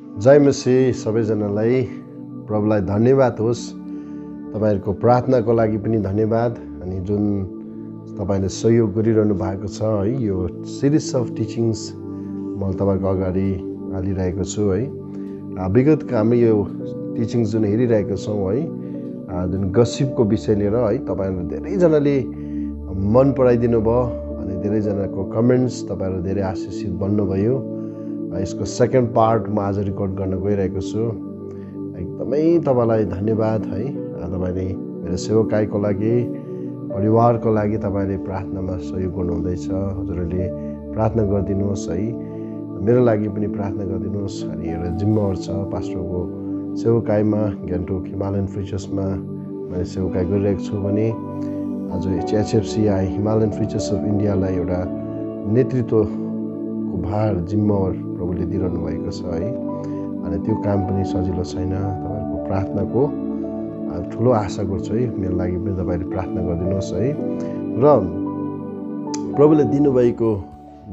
जय मसीह सबैजनालाई प्रभुलाई धन्यवाद होस्। तपाईहरुको प्रार्थनाको लागि पनि धन्यवाद। अनि जुन तपाईले सहयोग गरिरहनु भएको छ है, यो सिरिज अफ टिचिङ्स म तपाईहरुको अगाडि हालिरहेको छु है। विगतका हामी यो टिचिङ्स जुन हेरिरहेको छौँ है, जुन गसिपको विषय लिएर है, तपाईहरु धेरैजनाले मन पराइदिनु भयो अनि धेरैजनाको कमेन्ट्स तपाईहरु धेरै आशिषित बन्नुभयो। यसको सेकेन्ड पार्ट म आज रेकर्ड गर्न गइरहेको छु। एकदमै तपाईलाई धन्यवाद है। तपाईले मेरो सेवकाईको लागि, परिवारको लागि तपाईले प्रार्थनामा सहयोग गर्नुहुँदैछ। हजुरहरूले प्रार्थना गरिदिनुहोस् है, मेरो लागि पनि प्रार्थना गरिदिनुहोस्। अनि एउटा जिम्मेवार छ पास्टरको सेवकाईमा, गान्तोक हिमालयन फ्री चर्चमा मैले सेवकाई गरिरहेको छु भने आज HFCI Himalayan free church of इन्डियालाई एउटा नेतृत्वको भार जिम्मेवार प्रभुले दिइरहनु भएको छ है। अनि त्यो काम पनि सजिलो छैन। तपाईहरुको प्रार्थनाको ठुलो आशा गर्छु है। मेरो लागि पनि तपाईले प्रार्थना गरिदिनुहोस् है। र प्रभुले दिनुभएको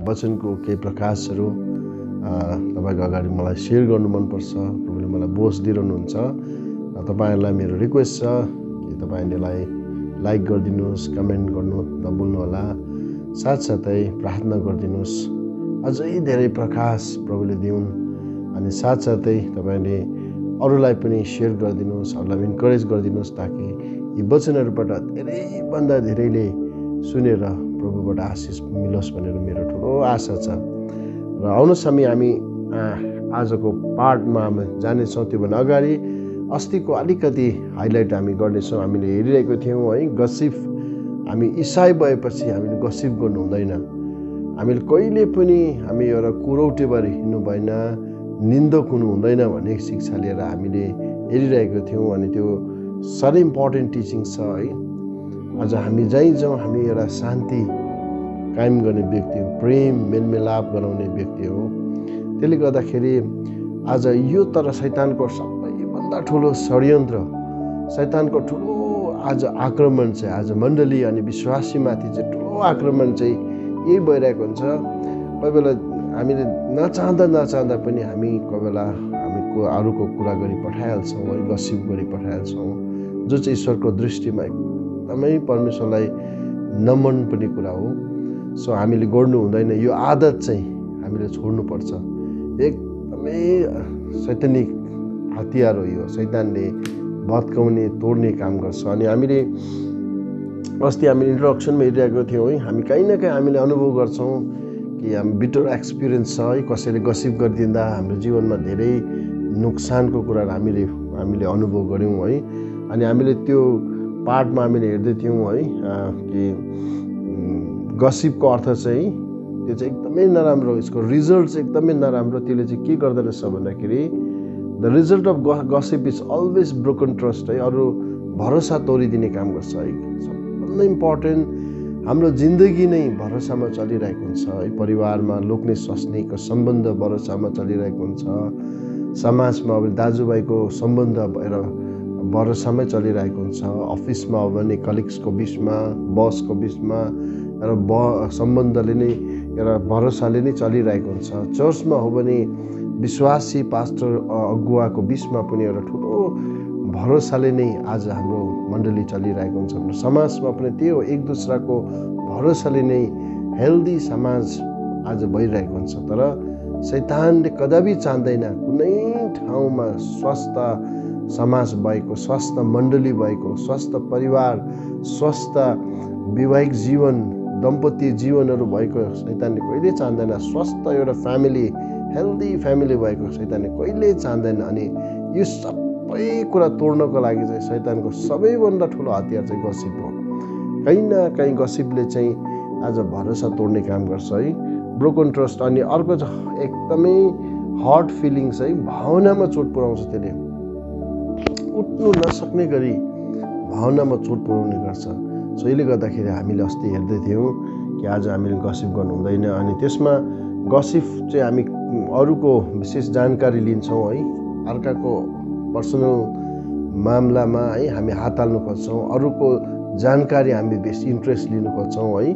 वचनको केही प्रकाशहरू तपाईको अगाडि मलाई सेयर गर्नु मनपर्छ। प्रभुले मलाई बोझ दिइरहनुहुन्छ। तपाईहरुलाई मेरो रिक्वेस्ट छ कि तपाईहरुलाई लाइक गरिदिनुहोस्, कमेन्ट गर्नु नभुल्नु होला। साथसाथै प्रार्थना गरिदिनुहोस्, अझै धेरै प्रकाश प्रभुले दिउन्। अनि साथसाथै तपाईले अरूलाई पनि सेयर गरिदिनुहोस्, अरूलाई इन्करेज गरिदिनुहोस्, ताकि यी वचनहरूबाट धेरैभन्दा धेरैले सुनेर प्रभुबाट आशिष मिलोस् भनेर मेरो ठुलो आशा छ। र आउनुहोस् हामी आजको पार्टमा हामी जानेछौँ। त्योभन्दा अगाडि अस्तिको अलिकति हाइलाइट हामी गर्नेछौँ। हामीले हेरिरहेको थियौँ है, गसिप। हामी इसाई भएपछि हामीले गसिप गर्नु हुँदैन। हामीले कहिले पनि हामी एउटा कुरौटेबारी हिँड्नु भएन, निन्दक हुनु हुँदैन भन्ने शिक्षा लिएर हामीले हेरिरहेको थियौँ। अनि त्यो साह्रै इम्पोर्टेन्ट टिचिङ छ है। आज हामी जहीँ जाउँ हामी एउटा शान्ति कायम गर्ने व्यक्ति हो, प्रेम मेलमिलाप गराउने व्यक्ति हो। त्यसले गर्दाखेरि आज यो तर शैतानको सबैभन्दा ठुलो षड्यन्त्र, शैतानको ठुलो आज आक्रमण चाहिँ आज मण्डली अनि विश्वासीमाथि चाहिँ ठुलो आक्रमण चाहिँ यही भइरहेको हुन्छ। कोही बेला हामीले नचाहँदा पनि हामी कोही बेला हामीको अरूको कुरा गरी पठाइहाल्छौँ है, गसिप गरी पठाइहाल्छौँ, जो चाहिँ ईश्वरको दृष्टिमा एकदमै परमेश्वरलाई नमन पर्ने कुरा हो। सो हामीले गर्नु हुँदैन। यो आदत चाहिँ हामीले छोड्नुपर्छ। एकदमै शैतानिक हतियार हो यो। शैतानले भत्काउने, तोड्ने काम गर्छ। अनि हामीले अस्ति हामी इन्ट्रोडक्सनमा हेरिरहेको थियौँ है, हामी कहीँ न कहीँ हामीले अनुभव गर्छौँ कि हामी बिटर एक्सपिरियन्स छ है। कसैले गसिप गरिदिँदा हाम्रो जीवनमा धेरै नुक्सानको कुराहरू हामीले अनुभव गऱ्यौँ है। अनि हामीले त्यो पार्टमा हामीले हेर्दै थियौँ है कि गसिपको अर्थ चाहिँ त्यो चाहिँ एकदमै नराम्रो, यसको रिजल्ट चाहिँ एकदमै नराम्रो। त्यसले चाहिँ के गर्दो रहेछ भन्दाखेरि the result of gossip is always broken trust है। अरू भरोसा तोडिदिने काम गर्छ है। सबभन्दा इम्पोर्टेन्ट हाम्रो जिन्दगी नै भरोसामा चलिरहेको हुन्छ है। परिवारमा लोग्ने स्वास्नीको सम्बन्ध भरोसामा चलिरहेको हुन्छ। समाजमा अब दाजुभाइको सम्बन्ध भएर भरोसामै चलिरहेको हुन्छ। अफिसमा हो भने कलिग्सको बिचमा, बसको बिचमा एउटा सम्बन्धले नै एउटा भरोसाले नै चलिरहेको हुन्छ। चर्चमा हो भने विश्वासी पास्टर अगुवाको बिचमा पनि एउटा ठुलो भरोसाले नै आज हाम्रो मण्डली चलिरहेको हुन्छ। समाजमा पनि त्यही हो, एक दुसराको भरोसाले नै हेल्दी समाज आज भइरहेको हुन्छ। तर शैतानले कदापि चाहँदैन कुनै ठाउँमा स्वस्थ समाज भएको, स्वस्थ मण्डली भएको, स्वस्थ परिवार, स्वस्थ वैवाहिक जीवन, दम्पत्ति जीवनहरू भएको शैतानले कहिले चाहँदैन। स्वस्थ एउटा फ्यामिली, हेल्दी फ्यामिली भएको शैतानले कहिले चाहँदैन। अनि यो सबै कुरा तोड्नको लागि चाहिँ शैतानको सबैभन्दा ठुलो हतियार चाहिँ गसिप हो। कहीँ न कहीँ गसिपले चाहिँ आज भरोसा तोड्ने काम गर्छ है, ब्रोकन ट्रस्ट। अनि अर्को एकदमै हर्ट फिलिङ्स है, भावनामा चोट पुर्याउँछ। त्यसले उठ्नु नसक्ने गरी भावनामा चोट पुर्याउने गर्छ। सो यसले गर्दाखेरि हामीले अस्ति हेर्दै थियौँ कि आज हामीले गसिप गर्नु हुँदैन। अनि त्यसमा गसिप चाहिँ हामी अरूको विशेष जानकारी लिन्छौँ है, अर्काको पर्सनल मामलामा है हामी हात हाल्नु खोज्छौँ, अरूको जानकारी हामी बेसी इन्ट्रेस्ट लिनु खोज्छौँ है।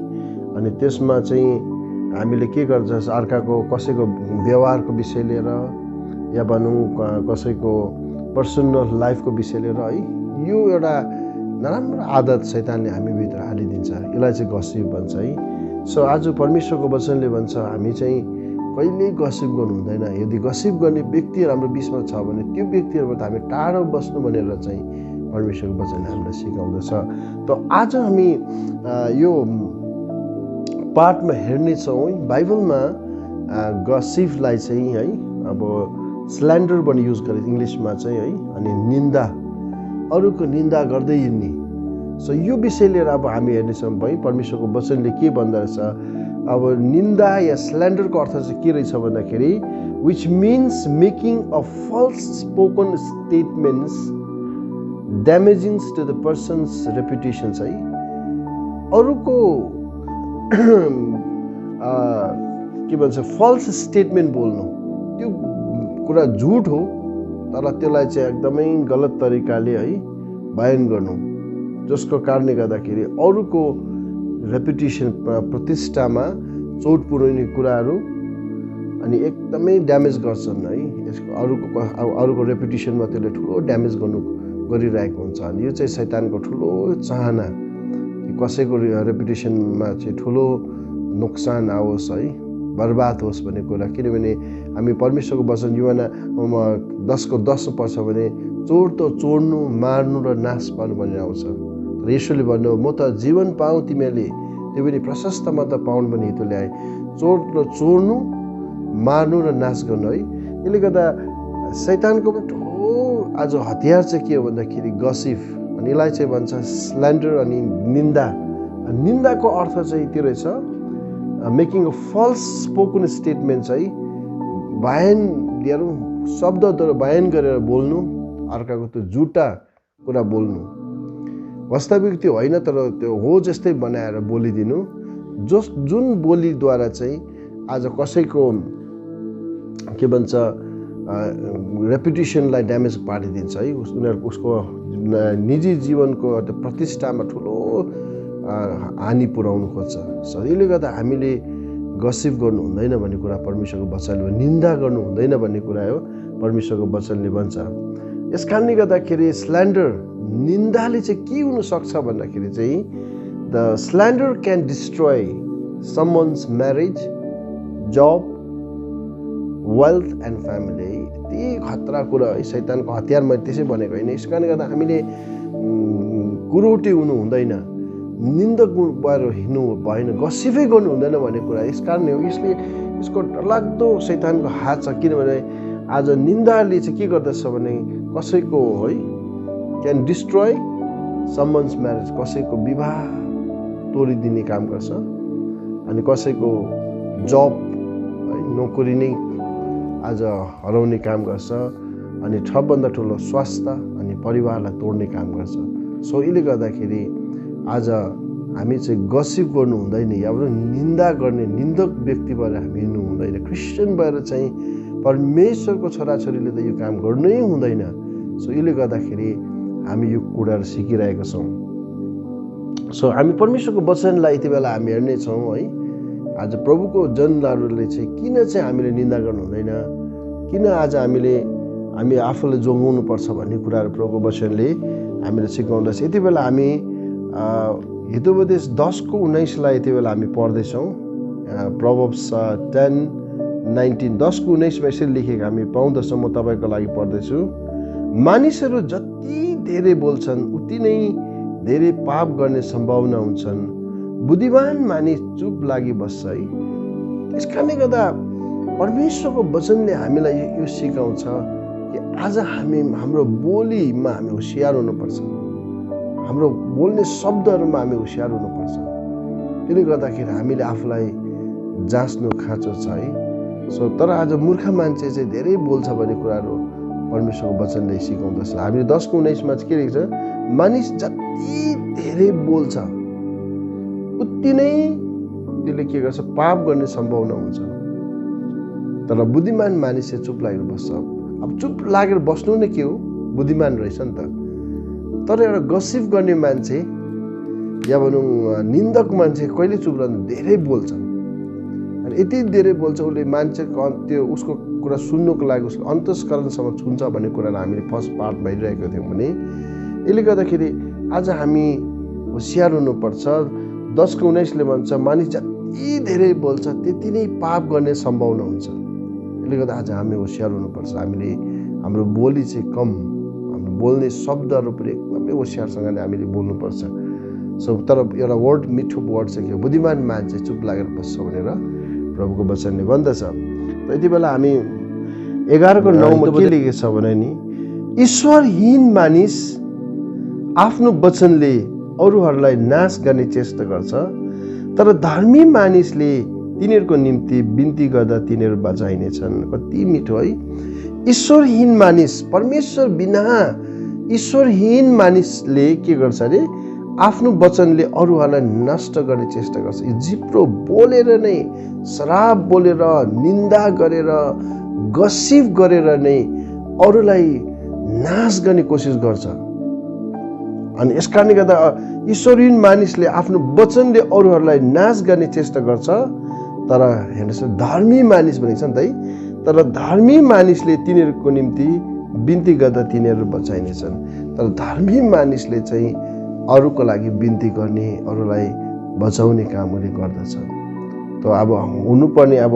अनि त्यसमा चाहिँ हामीले के गर्छ, अर्काको कसैको व्यवहारको विषय लिएर या भनौँ कसैको पर्सनल लाइफको विषय लिएर है, यो एउटा नराम्रो आदत शैतानले हामीभित्र हालिदिन्छ। यसलाई चाहिँ गसिप भन्छ है। सो आज परमेश्वरको वचनले भन्छ हामी चाहिँ कहिल्यै गसिप गर्नु हुँदैन। यदि गसिप गर्ने व्यक्तिहरू हाम्रो बिचमा छ भने त्यो व्यक्तिहरूबाट हामी टाढो बस्नु भनेर चाहिँ परमेश्वरको वचनले हामीलाई सिकाउँदछ। त आज हामी यो पाठमा हेर्नेछौँ बाइबलमा गसिपलाई चाहिँ है, अब स्ल्यान्डर भन्ने युज गरे इङ्ग्लिसमा चाहिँ है, अनि निन्दा, अरूको निन्दा गर्दै हिँड्ने। सो यो विषय लिएर अब हामी हेर्नेछौँ भाइ परमेश्वरको वचनले के भन्दो रहेछ। अब निन्दा या स्ल्यान्डरको अर्थ चाहिँ के रहेछ भन्दाखेरि which means making a false spoken statements damagings to the persons reputations है। अरूको के भन्छ फल्स स्टेटमेन्ट बोल्नु, त्यो कुरा झुट हो तर त्यसलाई चाहिँ एकदमै गलत तरिकाले है बयान गर्नु, जसको कारणले गर्दाखेरि अरूको रेपुटेसन प्रतिष्ठामा चोट पुर्याउने कुराहरू अनि एकदमै ड्यामेज गर्छन् है। यसको अरूको रेपुटेसनमा त्यसले ठुलो ड्यामेज गरिरहेको हुन्छ। अनि यो चाहिँ शैतानको ठुलो चाहना कि कसैको रेपुटेसनमा चाहिँ ठुलो नोक्सान आओस् है, बर्बाद होस् भन्ने कुरा। किनभने हामी परमेश्वरको वचन युहन्ना 10:10 पढ्छ भने चोर त चोर्नु, मार्नु र नाश पार्नु भनेर आउँछ। तर येशूले भन्नु म त जीवन पाऊँ तिमीले, त्यो पनि प्रशस्त मात्र पाउनु भन्ने हेतु ल्याए। चोर र चोर्नु, मार्नु र नाश गर्नु है। त्यसले गर्दा शैतानको पनि ठुलो आज हतियार चाहिँ के हो भन्दाखेरि गसिफ, अनि यसलाई चाहिँ भन्छ स्ल्यान्डर अनि निन्दा। निन्दाको अर्थ चाहिँ त्यो रहेछ making a false spoken statements है, बयान दिएर शब्दद्वारा बयान गरेर बोल्नु, अर्काको त्यो झुटा कुरा बोल्नु, वास्तविक त्यो होइन तर त्यो हो जस्तै बनाएर बोलिदिनु, जुन बोलीद्वारा चाहिँ आज कसैको के भन्छ रेपुटेसनलाई ड्यामेज पारिदिन्छ है। उसको निजी जीवनको प्रतिष्ठामा ठुलो हानि पुर्याउनु खोज्छ। सो यसले गर्दा हामीले गसिप गर्नु हुँदैन भन्ने कुरा परमेश्वरको वचनले, निन्दा गर्नु हुँदैन भन्ने कुरा हो परमेश्वरको वचनले भन्छ। यस कारणले गर्दाखेरि स्ल्यान्डर, निन्दाले चाहिँ के हुनसक्छ भन्दाखेरि चाहिँ the slander can destroy someone's marriage, job, wealth and family. यति खतरा कुरा है, शैतानको हतियार मैले त्यसै भनेको होइन। यस कारणले गर्दा हामीले कुरोटी हुनु हुँदैन, निन्दक भएर हिँड्नु भएन, गसिफै गर्नु हुँदैन भन्ने कुरा यस कारणले हो। यसको डरलाग्दो शैतानको हात छ। किनभने आज निन्दाले चाहिँ के गर्दछ भने कसैको है क्यान डिस्ट्रोय समवन्स म्यारेज, कसैको विवाह तोडिदिने काम गर्छ, अनि कसैको जब है नोकरी नै आज हराउने काम गर्छ, अनि सबभन्दा ठुलो स्वास्थ्य अनि परिवारलाई तोड्ने काम गर्छ। सो यसले गर्दाखेरि आज हामी चाहिँ गसिप गर्नु हुँदैन, या निन्दा गर्ने निन्दक व्यक्ति भएर हामी हिँड्नु हुँदैन। क्रिस्चियन भएर चाहिँ परमेश्वरको छोराछोरीले त यो काम गर्नै हुँदैन। सो यसले गर्दाखेरि हामी यो कुराहरू सिकिरहेका छौँ। सो हामी परमेश्वरको वचनलाई यति बेला हामी हेर्नेछौँ है। आज प्रभुको जनहरूले चाहिँ किन चाहिँ हामीले निन्दा गर्नु हुँदैन, किन आज हामी आफूलाई जोगाउनुपर्छ भन्ने कुराहरू प्रभुको वचनले हामीले सिकाउँदछ। यति बेला हामी हितोपदेश 10:19 यति बेला हामी पढ्दैछौँ। प्रोभर्ब्स 10:19 10:19 यसरी लेखेको हामी पाउँदछौँ। म तपाईँको लागि पढ्दैछु। मानिसहरू जति धेरै बोल्छन् उति नै धेरै पाप गर्ने सम्भावना हुन्छन्, बुद्धिमान मानिस चुप लागि बस्छ है। त्यस कारणले गर्दा परमेश्वरको वचनले हामीलाई यो सिकाउँछ कि आज हाम्रो बोलीमा हामी होसियार हुनुपर्छ, हाम्रो बोल्ने शब्दहरूमा हामी होसियार हुनुपर्छ। त्यसले गर्दाखेरि हामीले आफूलाई जाँच्नु खाँचो छ है। सो तर आज मूर्ख मान्छे चाहिँ धेरै बोल्छ भन्ने कुराहरू परमेश्वरको वचनले सिकाउँदछ। हामीले 10:19 चाहिँ के लेख्छ, मानिस जति धेरै बोल्छ उति नै त्यसले के गर्छ, पाप गर्ने सम्भावना हुन्छ, तर बुद्धिमान मानिस चाहिँ चुप लागेर बस्छ। अब चुप लागेर बस्नु नै के हो, बुद्धिमान रहेछ नि त। तर एउटा गसिप गर्ने मान्छे या भनौँ निन्दक मान्छे कहिले चुप रहन्छ, धेरै बोल्छ, अनि यति धेरै बोल्छ उसले मान्छे त्यो उसको कुरा सुन्नुको लागि उसको अन्तस्करणसम्म छुन्छ भन्ने कुरालाई हामीले फर्स्ट पार्ट भइरहेको थियौँ भने यसले गर्दाखेरि आज हामी होसियार हुनुपर्छ। 10:19 भन्छ मानिस जति धेरै बोल्छ त्यति नै पाप गर्ने सम्भावना हुन्छ। यसले गर्दा आज हामी होसियार हुनुपर्छ। हामीले हाम्रो बोली चाहिँ कम, हाम्रो बोल्ने शब्दहरू पनि एकदमै होसियारसँगले हामीले बोल्नुपर्छ। तर एउटा वर्ड, मिठो वर्ड चाहिँ के हो, बुद्धिमान मान्छे चुप लागेर बस्छ भनेर प्रभुको वचनले भन्दछ। त यति बेला हामी 11:9 के लेखेको छ भने नि, ईश्वरहीन मानिस आफ्नो वचनले अरूहरूलाई नाश गर्ने चेष्टा गर्छ, तर धर्मी मानिसले तिनीहरूको निम्ति बिन्ती गर्दा तिनीहरू बचाइनेछन्। कति मिठो है। ईश्वरहीन मानिस, परमेश्वर बिना ईश्वरहीन मानिसले के गर्छ अरे, आफ्नो वचनले अरूहरूलाई नष्ट गर्ने चेष्टा गर्छ। जिब्रो बोलेर नै, शराब बोलेर, निन्दा गरेर, गसिप गरेर नै अरूलाई नाश गर्ने कोसिस गर्छ। अनि यस कारणले गर्दा ईश्वरहीन मानिसले आफ्नो वचनले अरूहरूलाई नाश गर्ने चेष्टा गर्छ, तर हेर्नुहोस् धर्मी मानिस भनेको छ नि त है, तर धर्मी मानिसले तिनीहरूको निम्ति बिन्ती गर्दा तिनीहरू बचाइनेछन्। तर धर्मी मानिसले चाहिँ अरूको लागि बिन्ती गर्ने, अरूलाई बचाउने काम उनी गर्दछ। त अब हुनुपर्ने, अब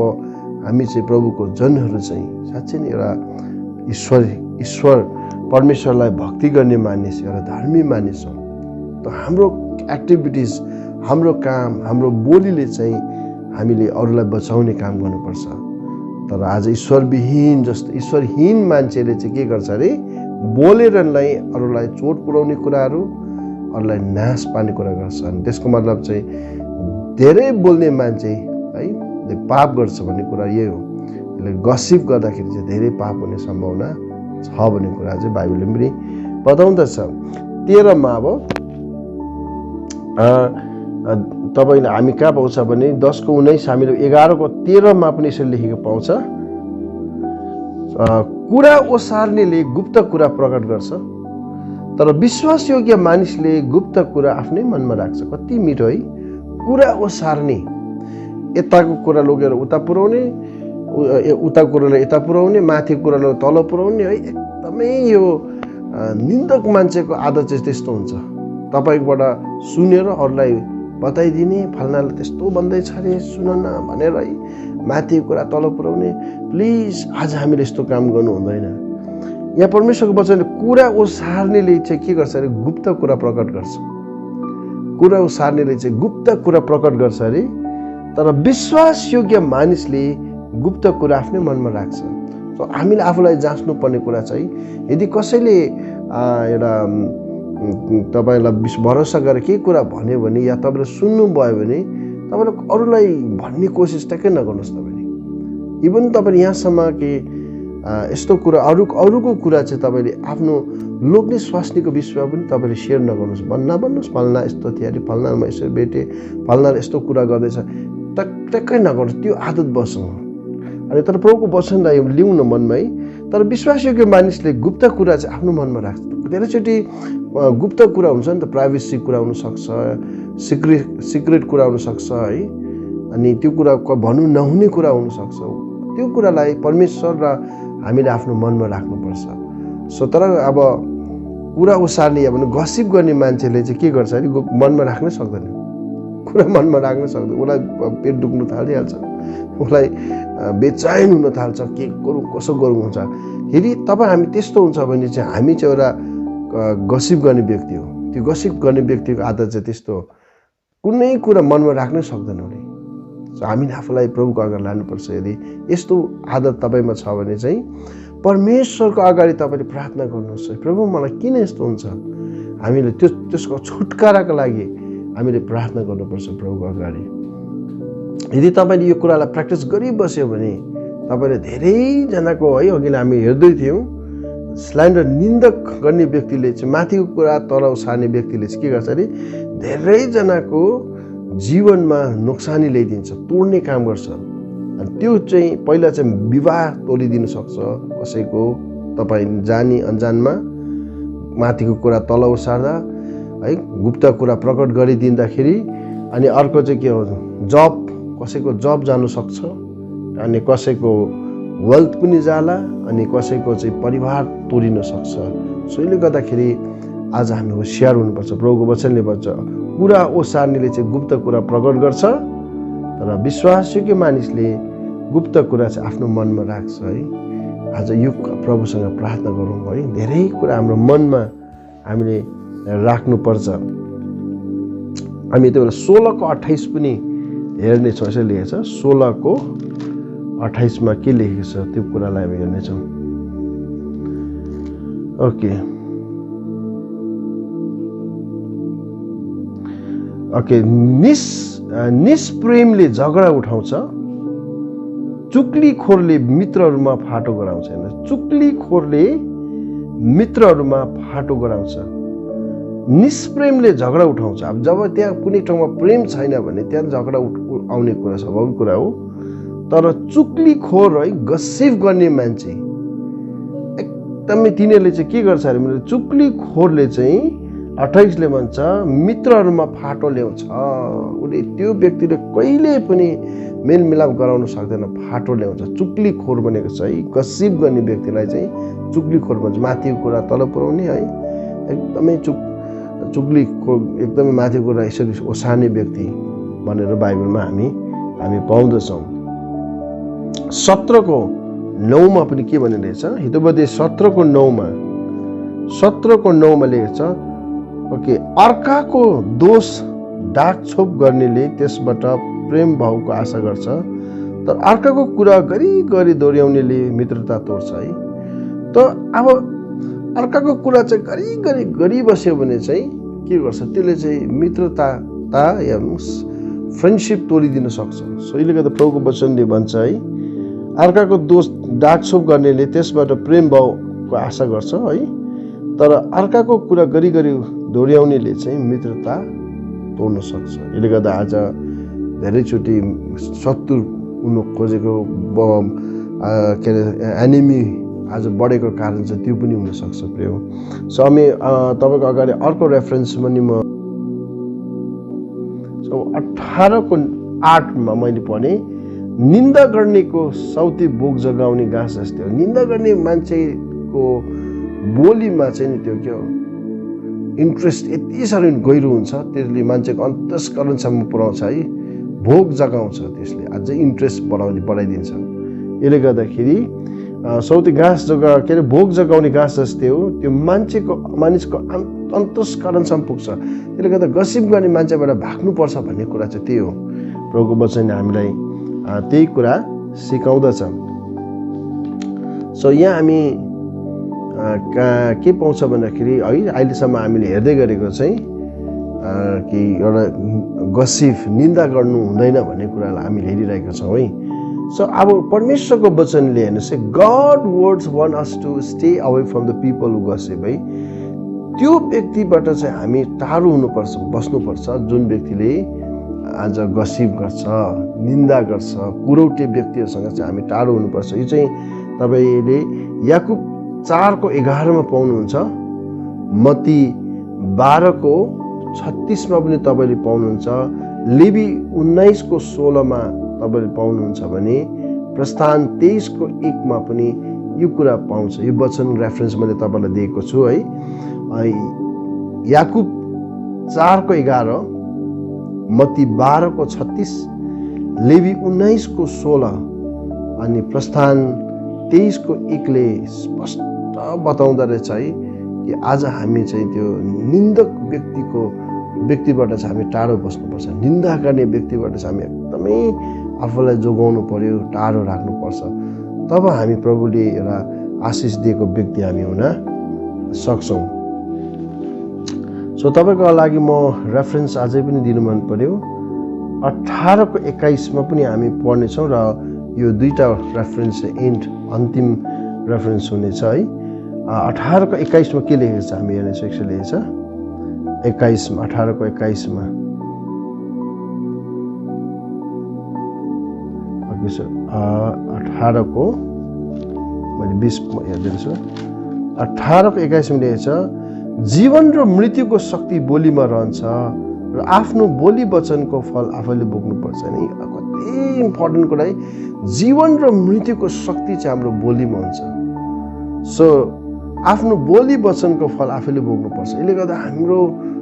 हामी चाहिँ प्रभुको जनहरू चाहिँ साँच्चै नै एउटा ईश्वर परमेश्वरलाई भक्ति गर्ने मानिस, एउटा धर्मी मानिस हो। त हाम्रो एक्टिभिटिज, हाम्रो काम, हाम्रो बोलीले चाहिँ हामीले अरूलाई बचाउने काम गर्नुपर्छ। तर आज ईश्वरहीन मान्छेले चाहिँ के गर्छ अरे, बोलेर नै अरूलाई चोट पुर्याउने कुराहरू, अरूलाई नाश पार्ने कुरा गर्छ। अनि त्यसको मतलब चाहिँ धेरै बोल्ने मान्छे है पाप गर्छ भन्ने कुरा यही हो। यसले गसिप गर्दाखेरि चाहिँ धेरै पाप हुने सम्भावना छ भन्ने कुरा चाहिँ बाइबलले पनि बताउँदछ। 13 अब तपाईँले हामी कहाँ पाउँछ भने 10:19 हामीले 11:13 पनि यसरी लेखेको पाउँछ, कुरा ओसार्नेले गुप्त कुरा प्रकट गर्छ, तर विश्वासयोग्य मानिसले गुप्त कुरा आफ्नै मनमा राख्छ। कति मिठो है। कुरा ओसार्ने, यताको कुरा लगेर उता पुर्याउने, उता कुरालाई यता पुर्याउने, माथिको कुरालाई तल पुर्याउने है। एकदमै यो निन्दक मान्छेको आदत चाहिँ त्यस्तो हुन्छ। तपाईँबाट सुनेर अरूलाई बताइदिने, फल्नाले त्यस्तो भन्दैछ अरे सुन न भनेर है माथिको कुरा तल पुर्याउने। प्लिज आज हामीले यस्तो काम गर्नु हुँदैन। यहाँ परमेश्वरको वचनले कुरा ओसार्नेले चाहिँ के गर्छ अरे, गुप्त कुरा प्रकट गर्छ। कुरा ओसार्नेले चाहिँ गुप्त कुरा प्रकट गर्छ अरे, तर विश्वासयोग्य मानिसले गुप्त कुरा आफ्नै मनमा राख्छ। सो हामीले आफूलाई जाँच्नु पर्ने कुरा चाहिँ, यदि कसैले एउटा तपाईँलाई भरोसा गरेर केही कुरा भन्यो भने या तपाईँले सुन्नुभयो भने तपाईँले अरूलाई भन्ने कोसिस ट्याक्कै नगर्नुहोस्। तपाईँले इभन तपाईँले यहाँसम्म कि यस्तो कुरा अरूको कुरा चाहिँ तपाईँले आफ्नो लोग्ने स्वास्नीको विषयमा पनि तपाईँले सेयर नगर्नुहोस्। भन्नुहोस् फल्ना यस्तो थियो अरे, फल्ना म यसो भेटेँ, फल्ना यस्तो कुरा गर्दैछ, ट्याक्कै नगर्नुहोस्। त्यो आदत बस्नु। अनि तर प्रभुको वचनलाई लिउँ न मनमै। तर विश्वासयोग्य मानिसले गुप्त कुरा चाहिँ आफ्नो मनमा राख्छ। धेरैचोटि गुप्त कुरा हुन्छ नि त, प्राइभेसी कुरा हुनसक्छ, सिक्रेट कुरा हुनसक्छ है। अनि त्यो कुरा भन्नु नहुने कुरा हुनसक्छ। त्यो कुरालाई परमेश्वर र हामीले आफ्नो मनमा राख्नुपर्छ। सो तर अब कुरा ओसार्ने या भने गसिप गर्ने मान्छेले चाहिँ के गर्छ अरे, मनमा राख्नै सक्दैन। कुरा मनमा राख्न सक्दैन। उसलाई पेट दुख्नु थालिहाल्छ, उसलाई बेचैन हुन थाल्छ, के गरौँ कसो गरौँ हुन्छ। यदि हामी त्यस्तो हुन्छ भने चाहिँ हामी चाहिँ एउटा गसिप गर्ने व्यक्ति हो। त्यो गसिप गर्ने व्यक्तिको आदत चाहिँ त्यस्तो हो, कुनै कुरा मनमा राख्नै सक्दैन उसले। सो हामीले आफूलाई प्रभुको अगाडि लानुपर्छ। यदि यस्तो आदत तपाईँमा छ भने चाहिँ परमेश्वरको अगाडि तपाईँले प्रार्थना गर्नुहोस्, प्रभु मलाई किन यस्तो हुन्छ। हामीले त्यसको छुटकाराको लागि हामीले प्रार्थना गर्नुपर्छ प्रभुको अगाडि। यदि तपाईँले यो कुरालाई प्र्याक्टिस गरिबस्यो भने तपाईँले धेरैजनाको है, अघि हामी हेर्दै थियौँ स्ल्यान्डर निन्दक गर्ने व्यक्तिले चाहिँ माथिको कुरा तल उसार्ने व्यक्तिले चाहिँ के गर्छ अरे, धेरैजनाको जीवनमा नोक्सानी ल्याइदिन्छ, तोड्ने काम गर्छ। अनि त्यो चाहिँ पहिला चाहिँ विवाह तोडिदिन सक्छ कसैको, तपाईँ जानी अनजानमा माथिको कुरा तल उसार्दा है, गुप्त कुरा प्रकट गरिदिँदाखेरि। अनि अर्को चाहिँ के हो, जब कसैको जब जानु सक्छ, अनि कसैको वेल्थ पनि जाला अनि कसैको चाहिँ परिवार तोडिन सक्छ। सो यसले गर्दाखेरि आज हामी होसियार हुनुपर्छ। प्रभुको वचनले भन्छ कुरा ओसार्नेले चाहिँ गुप्त कुरा प्रकट गर्छ, तर विश्वासयोग्य मानिसले गुप्त कुरा चाहिँ आफ्नो मनमा राख्छ है। आज यो प्रभुसँग प्रार्थना गरौँ है। धेरै कुरा हाम्रो मनमा हामीले राख्नुपर्छ। हामी त्यो बेला 16:28 पनि हेर्नेछौँ। यसरी लेखेको छ 16:28 के लेखेको छ त्यो कुरालाई हामी हेर्नेछौँ। ओके निष्प्रेमले झगडा उठाउँछ, चुक्लीखोरले मित्रहरूमा फाटो गराउँछ। होइन, चुक्लीखोरले मित्रहरूमा फाटो गराउँछ, निष्प्रेमले झगडा उठाउँछ। अब जब त्यहाँ कुनै ठाउँमा प्रेम छैन भने त्यहाँ झगडा आउने कुरा स्वाभाविक कुरा हो। तर चुक्लीखोर है, गसिफ गर्ने मान्छे एकदमै तिनीहरूले चाहिँ के गर्छ अरे, चुक्लीखोरले चाहिँ 28ले भन्छ मित्रहरूमा फाटो ल्याउँछ। उसले त्यो व्यक्तिले कहिले पनि मेलमिलाप गराउन सक्दैन, फाटो ल्याउँछ। चुक्लीखोर भनेको छ है, गसिफ गर्ने व्यक्तिलाई चाहिँ चुक्लीखोर भन्छ। माथिको कुरा तल पुर्याउने है, एकदमै चुक्लीखोर, एकदमै माथिको कुरा यसरी ओसार्ने व्यक्ति भनेर बाइबलमा हामी पाउँदछौँ। 17:9 पनि के भनिरहेछ, हितोपदेश 17:9 लेखेको छ ओके अर्काको दोष डाकछोप गर्नेले त्यसबाट प्रेम भावको आशा गर्छ, तर अर्काको कुरा गरी दोहोऱ्याउनेले मित्रता तोड्छ है। त अब अर्काको कुरा चाहिँ गरी बस्यो भने चाहिँ के गर्छ, त्यसले चाहिँ मित्रता या फ्रेन्डसिप तोडिदिन सक्छ। सो यसले गर्दा प्रभुको वचनले भन्छ है, अर्काको दोष डाकछोप गर्नेले त्यसबाट प्रेम भावको आशा गर्छ है, तर अर्काको कुरा गरी दोहोऱ्याउनेले चाहिँ मित्रता तोड्न सक्छ। यसले गर्दा आज धेरैचोटि शत्रु हुनु खोजेको के अरे एनिमी आज बढेको कारण चाहिँ त्यो पनि हुनसक्छ प्रिय। सो हामी तपाईँको अगाडि अर्को रेफरेन्स पनि म 18:8 मैले पढेँ, निन्दा गर्नेको साउती भोग जगाउने घाँस जस्तै हो। निन्दा गर्ने मान्छेको बोलीमा चाहिँ त्यो के हो, इन्ट्रेस्ट यति साह्रो गहिरो हुन्छ, त्यसले मान्छेको अन्तस्करणसम्म पुर्याउँछ है, भोग जगाउँछ, त्यसले अझै इन्ट्रेस्ट बढाइदिन्छ। यसले गर्दाखेरि साउती घाँस के अरे भोग जगाउने घाँस जस्तै हो, त्यो मानिसको अन्तस्करणसम्म पुग्छ। त्यसले गर्दा गसिप गर्ने मान्छेबाट भाग्नुपर्छ भन्ने कुरा चाहिँ त्यही हो। प्रभुको वचनले हामीलाई त्यही कुरा सिकाउँदछ। सो यहाँ हामी के पाउँछ भन्दाखेरि है, अहिलेसम्म हामीले हेर्दै गरेको चाहिँ कि एउटा गसिफ निन्दा गर्नु हुँदैन भन्ने कुरालाई हामीले हेरिरहेका छौँ है। सो अब परमेश्वरको वचनले हेर्नुहोस् है, God words want us to stay away from the people who gossip है। त्यो व्यक्तिबाट चाहिँ हामी टाढो हुनुपर्छ, बस्नुपर्छ जुन व्यक्तिले आज गसिप गर्छ, निन्दा गर्छ, कुरौटे व्यक्तिहरूसँग चाहिँ हामी टाढो हुनुपर्छ। यो चाहिँ तपाईँले याकुब 4:11 पाउनुहुन्छ, मत्ती 12:36 पनि तपाईँले पाउनुहुन्छ, लेवी 19:16 तपाईँले पाउनुहुन्छ भने प्रस्थान 23:1 पनि यो कुरा पाउँछ। यो वचन रेफरेन्स मैले तपाईँलाई दिएको छु है। याकुब 4:11, मत्ती 12:36, लेवी 19:16 अनि प्रस्थान 23:1ले स्पष्ट बताउँदो रहेछ है कि आज हामी चाहिँ त्यो निन्दक व्यक्तिबाट चाहिँ हामी टाढो बस्नुपर्छ। निन्दा गर्ने व्यक्तिबाट चाहिँ हामी एकदमै आफूलाई जोगाउनु पर्यो, टाढो राख्नुपर्छ। तब हामी प्रभुले एउटा आशिष दिएको व्यक्ति हामी हुन सक्छौँ। सो तपाईँको लागि म रेफरेन्स अझै पनि दिनु मन पर्यो। 18:21 पनि हामी पढ्नेछौँ र यो दुईवटा रेफरेन्स एन्ड अन्तिम रेफरेन्स हुनेछ है। 18:21 के लेखेको छ हामी हेर्नेछौँ। एकछिन लेखेको छ 18:21 18को मैले 20 हेर्दैछु। 18:21 लेखेको छ, जीवन र मृत्युको शक्ति बोलीमा रहन्छ, र आफ्नो बोली वचनको फल आफैले भोग्नुपर्छ नि। कति इम्पोर्टेन्ट कुरा है, जीवन र मृत्युको शक्ति चाहिँ हाम्रो बोलीमा हुन्छ। सो आफ्नो बोली वचनको फल आफैले भोग्नुपर्छ। यसले गर्दा हाम्रो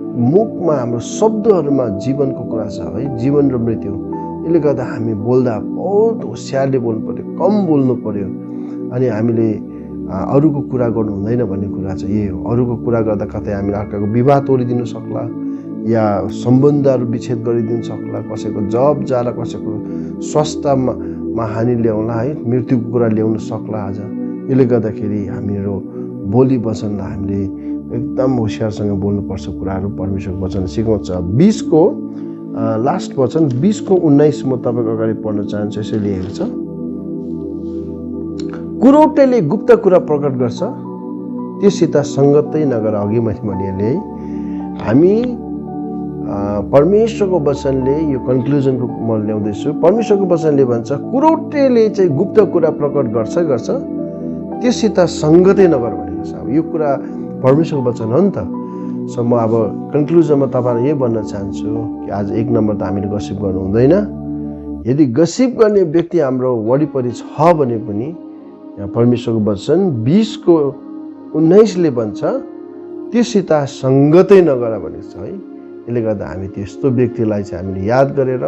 मुखमा, हाम्रो शब्दहरूमा जीवनको कुरा छ है, जीवन र मृत्यु। यसले गर्दा हामी बोल्दा बहुत होसियारले बोल्नु पर्यो, कम बोल्नु पर्यो। अनि हामीले अरूको कुरा गर्नु हुँदैन भन्ने कुरा चाहिँ यही हो। अरूको कुरा गर्दा कतै हामीले अर्काको विवाह तोडिदिनु सक्ला, या सम्बन्धहरू विच्छेद गरिदिनु सक्ला, कसैको जब जाला, कसैको स्वास्थ्यमा हानि ल्याउला है, मृत्युको कुरा ल्याउन सक्ला आज। यसले गर्दाखेरि हाम्रो बोली वचनलाई हामीले एकदम होसियारसँग बोल्नुपर्छ कुराहरू परमेश्वरको वचन सिकाउँछ। 20 को लास्ट वचन 20 को 19 म तपाईँको अगाडि पढ्न चाहन्छु। यसरी लेखेको छ, कुरौटेले गुप्त कुरा प्रकट गर्छ, त्योसित सङ्गतै नगर। अघि मैले भनिहालेँ है, हामी परमेश्वरको वचनले, यो कन्क्लुजनको म ल्याउँदैछु, परमेश्वरको वचनले भन्छ कुरौटेले चाहिँ गुप्त कुरा प्रकट गर्छ, त्योसित सङ्गतै नगर भनेको छ। अब यो कुरा परमेश्वरको वचन हो नि त। सो म अब कन्क्लुजनमा तपाईँलाई यही भन्न चाहन्छु कि आज 1 नम्बर त हामीले गसिप गर्नु हुँदैन। यदि गसिप गर्ने व्यक्ति हाम्रो वरिपरि छ भने पनि यहाँ परमेश्वरको वचन 20 को 19 भन्छ त्योसित सङ्गतै नगर भनेको छ है। यसले गर्दा हामी त्यस्तो व्यक्तिलाई चाहिँ हामीले याद गरेर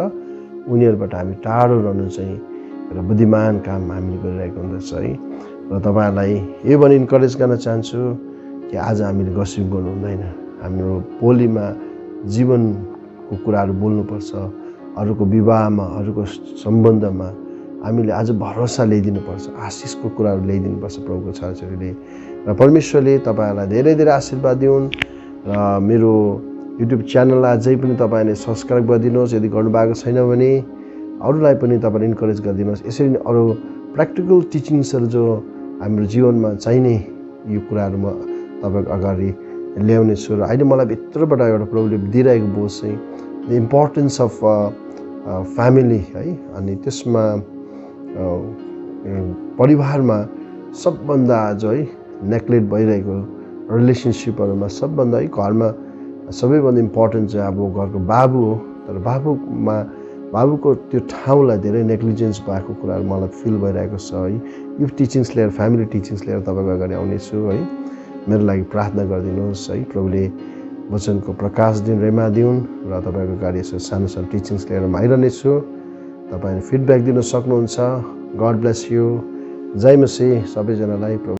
उनीहरूबाट हामी टाढो रहनु चाहिँ एउटा बुद्धिमान काम हामीले गरिरहेको हुँदछ है। र तपाईँहरूलाई यो भनी इन्करेज गर्न चाहन्छु कि आज हामीले गसिप गर्नु हुँदैन। हाम्रो बोलीमा जीवनको कुराहरू बोल्नुपर्छ। अरूको विवाहमा, अरूको सम्बन्धमा हामीले आज भरोसा ल्याइदिनुपर्छ, आशिषको कुराहरू ल्याइदिनुपर्छ प्रभुको छोराछोरीले। र परमेश्वरले तपाईँहरूलाई धेरै धेरै आशीर्वाद दिउन्। र मेरो युट्युब च्यानललाई अझै पनि तपाईँले सब्सक्राइब गरिदिनुहोस् यदि गर्नुभएको छैन भने। अरूलाई पनि तपाईँले इन्करेज गरिदिनुहोस्। यसरी नै अरू प्र्याक्टिकल टिचिङ्सहरू जो हाम्रो जीवनमा चाहिने यो कुराहरू म तपाईँको अगाडि ल्याउने छु। र अहिले मलाई भित्रबाट एउटा प्रभुले दिइरहेको बोझ चाहिँ द इम्पोर्टेन्स अफ फ्यामिली है। अनि त्यसमा परिवारमा सबभन्दा जो है नेग्लेक्ट भइरहेको रिलेसनसिपहरूमा सबभन्दा है, घरमा सबैभन्दा इम्पोर्टेन्ट चाहिँ अब घरको बाबु हो। तर बाबुको त्यो ठाउँलाई धेरै नेग्लिजेन्स भएको कुराहरू मलाई फिल भइरहेको छ है। यो टिचिङ्स लिएर, फ्यामिली टिचिङ्स लिएर तपाईँको अगाडि आउनेछु है। मेरो लागि प्रार्थना गरिदिनुहोस् है। प्रभुले वचनको प्रकाश दिन, रेमा दिउन्। र तपाईँको अगाडि यसो सानो सानो टिचिङ्स लिएर म आइरहनेछु। तपाईँले फिडब्याक दिन सक्नुहुन्छ। God bless you. जय मसीह सबैजनालाई।